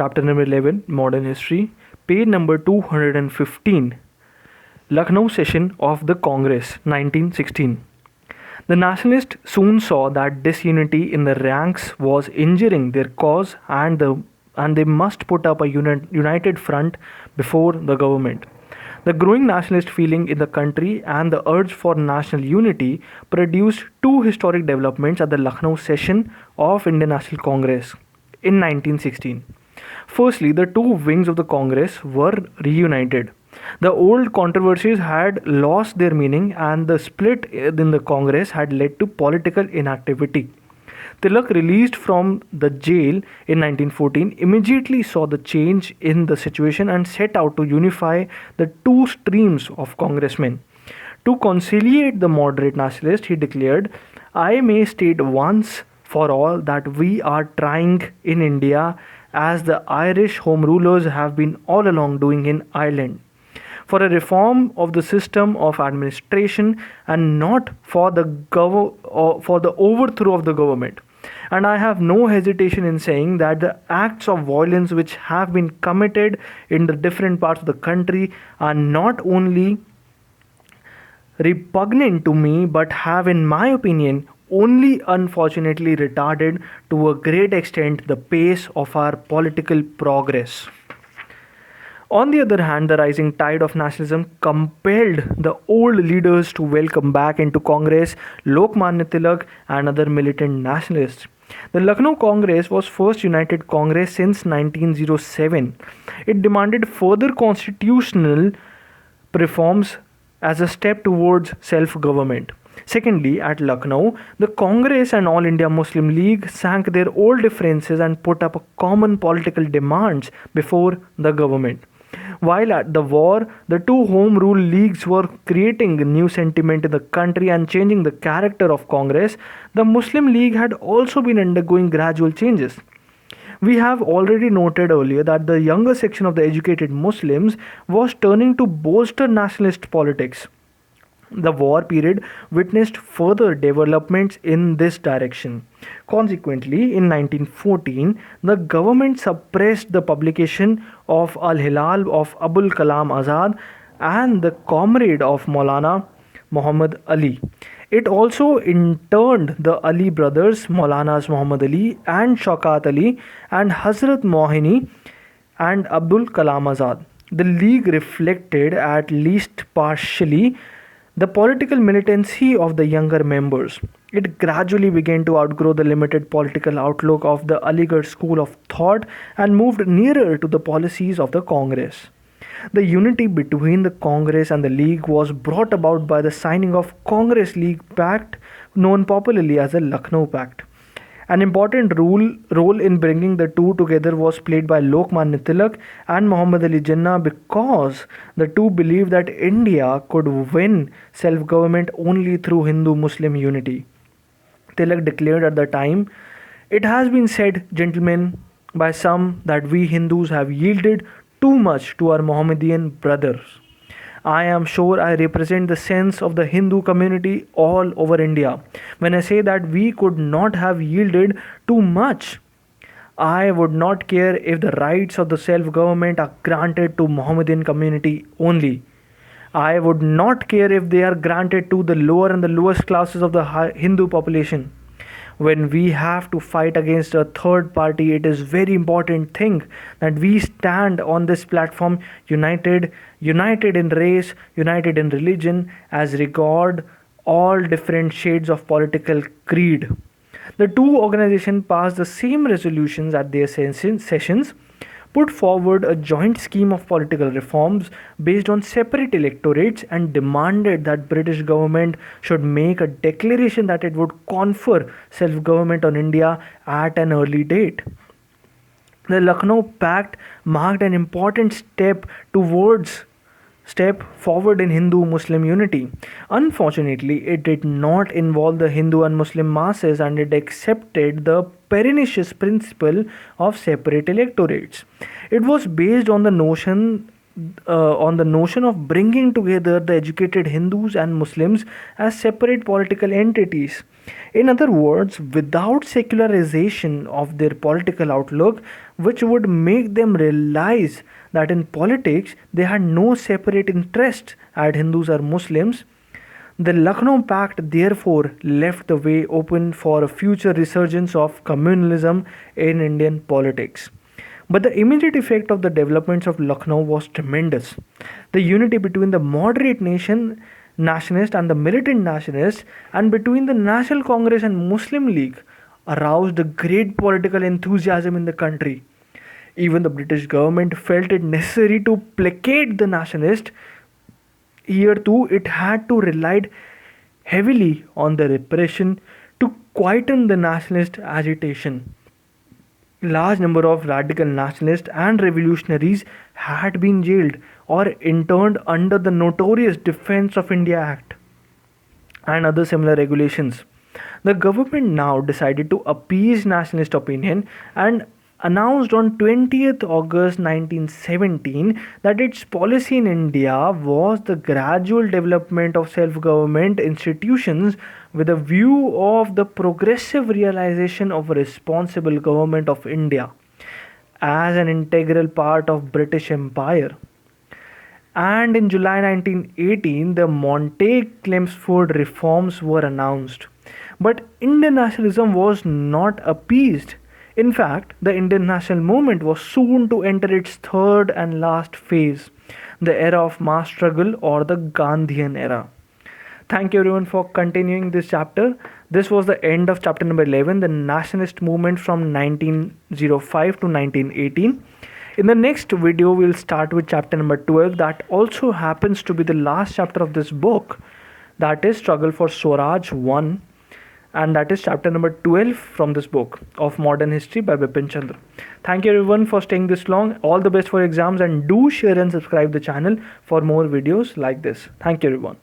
chapter number 11, Modern History, page number 215, Lucknow session of the Congress, 1916. The nationalists soon saw that disunity in the ranks was injuring their cause and they must put up a united front before the government. The growing nationalist feeling in the country and the urge for national unity produced two historic developments at the Lucknow session of Indian National Congress in 1916. Firstly, the two wings of the Congress were reunited. The old controversies had lost their meaning, and the split in the Congress had led to political inactivity. Tilak, released from the jail in 1914, immediately saw the change in the situation and set out to unify the two streams of congressmen. To conciliate the moderate nationalist, he declared, "I may state once for all that we are trying in India as the Irish Home Rulers have been all along doing in Ireland, for a reform of the system of administration and not for the overthrow of the government. And I have no hesitation in saying that the acts of violence which have been committed in the different parts of the country are not only repugnant to me but have, in my opinion, only unfortunately retarded to a great extent the pace of our political progress." On the other hand, the rising tide of nationalism compelled the old leaders to welcome back into Congress Lokmanya Tilak and other militant nationalists. The Lucknow Congress was first united Congress since 1907. It demanded further constitutional reforms as a step towards self-government. Secondly, at Lucknow, the Congress and All India Muslim League sank their old differences and put up common political demands before the government. While at the war, the two Home Rule Leagues were creating a new sentiment in the country and changing the character of Congress, the Muslim League had also been undergoing gradual changes. We have already noted earlier that the younger section of the educated Muslims was turning to bolster nationalist politics. The war period witnessed further developments in this direction. Consequently, in 1914, the government suppressed the publication of Al-Hilal of Abul Kalam Azad and the Comrade of Maulana Muhammad Ali. It also interned the Ali brothers, Maulanas Muhammad Ali and Shaukat Ali, and Hazrat Mohini and Abdul Kalam Azad. The League reflected, at least partially, the political militancy of the younger members. It gradually began to outgrow the limited political outlook of the Aligarh school of thought and moved nearer to the policies of the Congress. The unity between the Congress and the League was brought about by the signing of Congress League Pact, known popularly as the Lucknow Pact. An important role in bringing the two together was played by Lokmanya Tilak and Muhammad Ali Jinnah, because the two believed that India could win self-government only through Hindu-Muslim unity. Tilak declared at the time, "It has been said, gentlemen, by some that we Hindus have yielded too much to our Mohammedan brothers. I am sure I represent the sense of the Hindu community all over India when I say that we could not have yielded too much. I would not care if the rights of the self-government are granted to Mohammedan community only. I would not care if they are granted to the lower and the lowest classes of the Hindu population. When we have to fight against a third party, it is very important thing that we stand on this platform united in race, united in religion, as regard all different shades of political creed." The two organizations passed the same resolutions at their sessions, put forward a joint scheme of political reforms based on separate electorates, and demanded that British government should make a declaration that it would confer self-government on India at an early date. The Lucknow Pact marked an important step forward in Hindu-Muslim unity. Unfortunately, it did not involve the Hindu and Muslim masses, and it accepted the pernicious principle of separate electorates. It was based on the notion of bringing together the educated Hindus and Muslims as separate political entities. In other words, without secularization of their political outlook, which would make them realize that in politics they had no separate interests as Hindus or Muslims. The Lucknow Pact therefore left the way open for a future resurgence of communalism in Indian politics. But the immediate effect of the developments of Lucknow was tremendous. The unity between the moderate nationalist and the militant nationalists, and between the National Congress and Muslim League, aroused a great political enthusiasm in the country. Even the British government felt it necessary to placate the nationalists. Here too, it had to rely heavily on the repression to quieten the nationalist agitation. Large number of radical nationalists and revolutionaries had been jailed or interned under the notorious Defence of India Act and other similar regulations. The government now decided to appease nationalist opinion and announced on 20th August 1917 that its policy in India was the gradual development of self-government institutions with a view of the progressive realization of a responsible government of India as an integral part of British Empire. And in July 1918, the Montague-Chelmsford reforms were announced. But Indian nationalism was not appeased. In fact, the Indian national movement was soon to enter its third and last phase, the era of mass struggle or the Gandhian era. Thank you everyone for continuing this chapter. This was the end of chapter number 11, the nationalist movement from 1905 to 1918. In the next video, we'll start with chapter number 12, that also happens to be the last chapter of this book, that is Struggle for Swaraj 1. And that is chapter number 12 from this book of Modern History by Bipin Chandra. Thank you everyone for staying this long. All the best for exams, and do share and subscribe the channel for more videos like this. Thank you everyone.